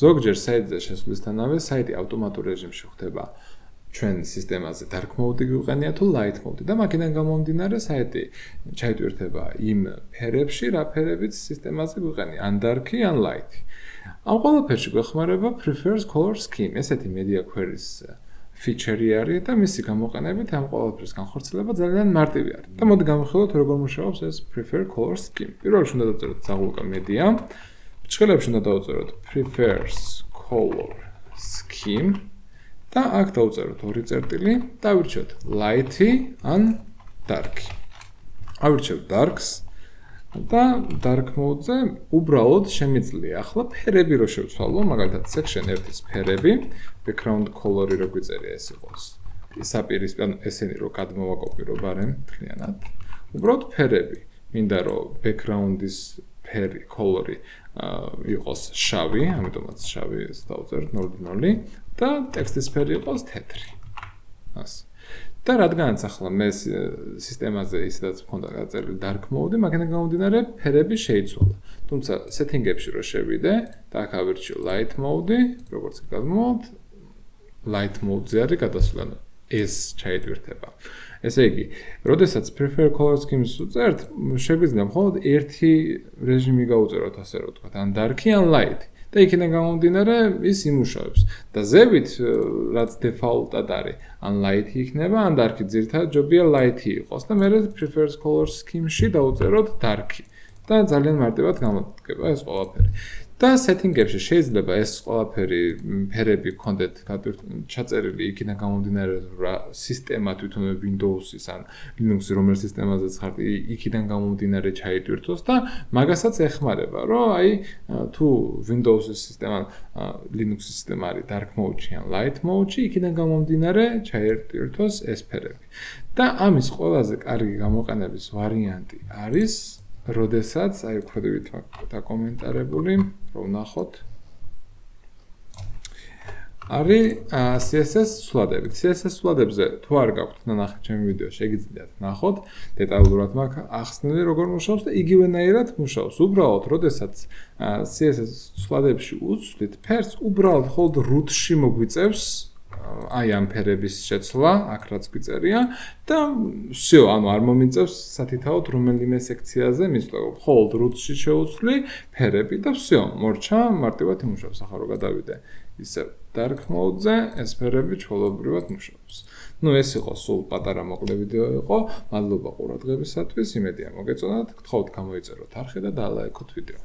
ზოგჯერ საიტზე შესვლისთანავე საიტი ავტომატურ რეჟიმში ხდება ჩვენ სისტემაზე dark mode გვიყენია თუ light mode და მაგიდან გამომდინარე საიტი ჩაიტვირთება იმ ფერებში, რა ფერებიც სისტემაზე გვიყენია, ან dark-ი, ან light-ი. ამ ყველაფერში გვეხმარება prefers color scheme, ესეთი media queries feature-ი არის და მისი გამოყენებით ამ ყველაფრის განხორციელება ძალიან მარტივი არის. და მოდი გავხსენოთ როგორ მუშაობს ეს prefer color scheme. პირველ რიგში უნდა დავწეროთ ზაღულკა media, ჭრილებში უნდა დავწეროთ prefers color scheme და აქ დავწეროთ ორი წერტილი და ავირჩიოთ light-ი ან dark-ი. ავირჩევ darks და dark mode-ზე უბრალოდ შემიძლია ახლა ფერები რო შევცვალო, მაგალითად section 1-ის ფერები, background color-ი რო გვიწერია ეს იყოს. საპირისპირო ესენი რო გადმოვაკოპირო ბარემ მთლიანად. უბრალოდ ფერები. მინდა რომ background-ის ფერი, color-ი იყოს შავი, ამიტომაც შავი ეს დავწერთ 0.0 და ტექსტის ფერი იყოს თეთრი. ასე. და რადგანაც ახლა მე სისტემაზე ისედაც მქონდა გაწერილი dark mode, მაგიდან გამომდინარე ფერები შეიცვალა. თუმცა setting-ებში რო შევიდე და აქ ავირჩიო light mode, როგორც გადმოვთ, light mode-ზე არის გადასვლა, ეს ჩაიტვირთება. ესე იგი, როდესაც prefer color schemes უწერთ, შეგვიძლია მხოლოდ ერთი რეჟიმი გავუწეროთ, ასე რომ ვთქვათ, ან dark-ი, ან light-ი. და იქიდან გამომდინარე ის იმუშავებს. და ზევით, რაც default-ად არის, ან light-ი იქნება, ან dark-ი, ძირითადად ჯობია light-ი იყოს და მერე prefers color scheme-ში დავუწეროთ dark-ი. და ძალიან მარტივად გამოდგება ეს ყველაფერი. და setting-ებში შეიძლება ეს ყველაფერი ფერები გქონდეთ ჩაწერილი იქიდან გამომდინარე რა სისტემა თვითონ Windows-ის ან Linux-ი რომელ სისტემაზეც ხართ იქიდან გამომდინარე ჩაიტვირთოს და მაგასაც ეხმარება რომ აი თუ Windows-ის სისტემა Linux-ის სისტემა არის dark mode-ში ან light mode-ში იქიდან გამომდინარე ჩაიტვირთოს ეს ფერები. და ამის ყველაზე კარგი გამოყენების ვარიანტი არის როდესაც აი ხვდებით დაკომენტარებული რომ ნახოთ არის CSS სვლადები. CSS სვლადებზე თუ არ გაქვთ ნახეთ ჩემი ვიდეო შეგიძლიათ ნახოთ დეტალურად მაქვს ახსნილი როგორ მუშაობს და იგივენაირად მუშაობს. უბრალოდ როდესაც CSS სვლადებში უცვლით ფერს უბრალოდ მხოლოდ root-ში მოგვიწევს აი ამ ფერების შეცვლა, აქ რაც გვიწერია და всё, ანუ არ მომიწევს სათითაოდ რომელიმე სექციაზე მისვლა. მხოლოდ root-ში შევუცვლი ფერები და всё, მორჩა მარტივად იმუშავებს. ახლა რო გადავიდე ისე dark mode-ზე, ეს ფერები ჩვეულებრივად მუშაობს. ნუ ეს იყო სულ პატარა მოკლე ვიდეო იყო. მადლობა ყურადღებისათვის. იმედია მოგეწონათ. გთხოვთ გამოიწეროთ არხი და დაალაიქოთ ვიდეო.